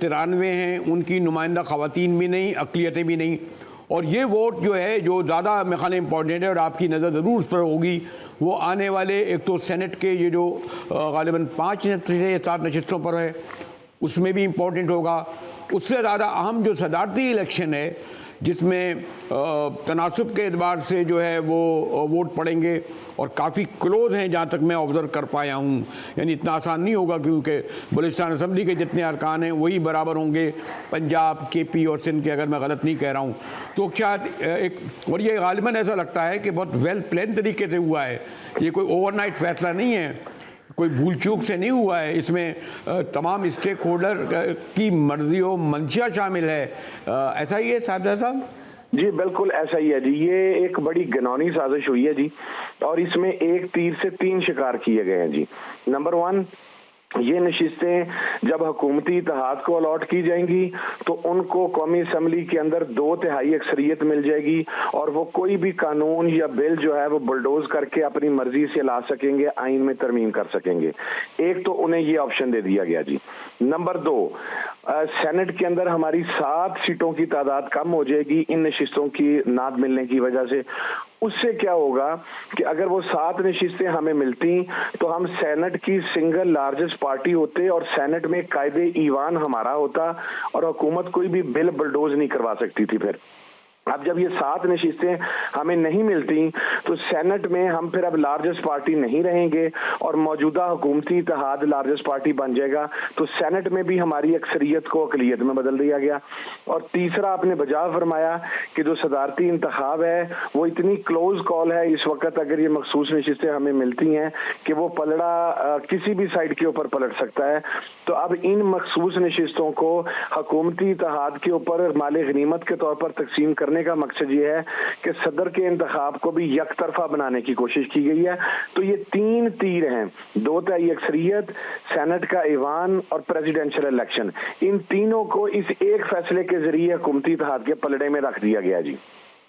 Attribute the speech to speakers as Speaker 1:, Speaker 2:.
Speaker 1: 93 ہیں ان کی نمائندہ خواتین بھی نہیں، اقلیتیں بھی نہیں، اور یہ ووٹ جو ہے جو زیادہ میرے خیال امپورٹنٹ ہے اور آپ کی نظر ضرور اس پر ہوگی، وہ آنے والے ایک تو سینٹ کے یہ جو غالباً 5 یا 7 نشستوں پر ہے اس میں بھی امپورٹنٹ ہوگا. اس سے زیادہ اہم جو صدارتی الیکشن ہے جس میں تناسب کے اعتبار سے جو ہے وہ ووٹ پڑیں گے اور کافی کلوز ہیں جہاں تک میں آبزرو کر پایا ہوں، یعنی اتنا آسان نہیں ہوگا کیونکہ بلوچستان اسمبلی کے جتنے ارکان ہیں وہی برابر ہوں گے پنجاب، کے پی اور سندھ کے، اگر میں غلط نہیں کہہ رہا ہوں. تو شاید ایک، اور یہ غالباً ایسا لگتا ہے کہ بہت ویل پلان طریقے سے ہوا ہے، یہ کوئی اوور نائٹ فیصلہ نہیں ہے، کوئی بھول چوک سے نہیں ہوا ہے، اس میں تمام اسٹیک ہولڈر کی مرضی و منشا شامل ہے. ایسا ہی ہے صاحب صاحب؟
Speaker 2: جی بالکل ایسا ہی ہے جی. یہ ایک بڑی گنونی سازش ہوئی ہے جی، اور اس میں ایک تیر سے 3 شکار کیے گئے ہیں جی. نمبر 1، یہ نشستیں جب حکومتی اتحاد کو الاٹ کی جائیں گی تو ان کو قومی اسمبلی کے اندر 2/3 اکثریت مل جائے گی اور وہ کوئی بھی قانون یا بل جو ہے وہ بلڈوز کر کے اپنی مرضی سے لا سکیں گے، آئین میں ترمیم کر سکیں گے. ایک تو انہیں یہ آپشن دے دیا گیا جی. نمبر 2، سینٹ کے اندر ہماری 7 سیٹوں کی تعداد کم ہو جائے گی ان نشستوں کی نہ ملنے کی وجہ سے. اس سے کیا ہوگا کہ اگر وہ 7 نشستیں ہمیں ملتی تو ہم سینٹ کی سنگل لارجسٹ پارٹی ہوتے اور سینٹ میں قائد ایوان ہمارا ہوتا اور حکومت کوئی بھی بل بلڈوز نہیں کروا سکتی تھی. پھر اب جب یہ 7 نشستیں ہمیں نہیں ملتی تو سینٹ میں ہم پھر اب لارجسٹ پارٹی نہیں رہیں گے اور موجودہ حکومتی اتحاد لارجسٹ پارٹی بن جائے گا، تو سینٹ میں بھی ہماری اکثریت کو اقلیت میں بدل دیا گیا. اور تیسرا آپ نے بجا فرمایا کہ جو صدارتی انتخاب ہے وہ اتنی کلوز کال ہے اس وقت، اگر یہ مخصوص نشستیں ہمیں ملتی ہیں کہ وہ پلڑا کسی بھی سائڈ کے اوپر پلٹ سکتا ہے. تو اب ان مخصوص نشستوں کو حکومتی اتحاد کے اوپر مال غنیمت کے طور پر تقسیم کرنے کا مقصد یہ ہے کہ صدر کے انتخاب کو بھی یک طرفہ بنانے کی کوشش کی گئی ہے. تو یہ 3 تیر ہیں، 2/3 اکثریت، سینٹ کا ایوان اور پریزیڈنشل الیکشن، ان تینوں کو اس ایک فیصلے کے ذریعے حکومتی اتحاد کے پلڑے میں رکھ دیا گیا جی.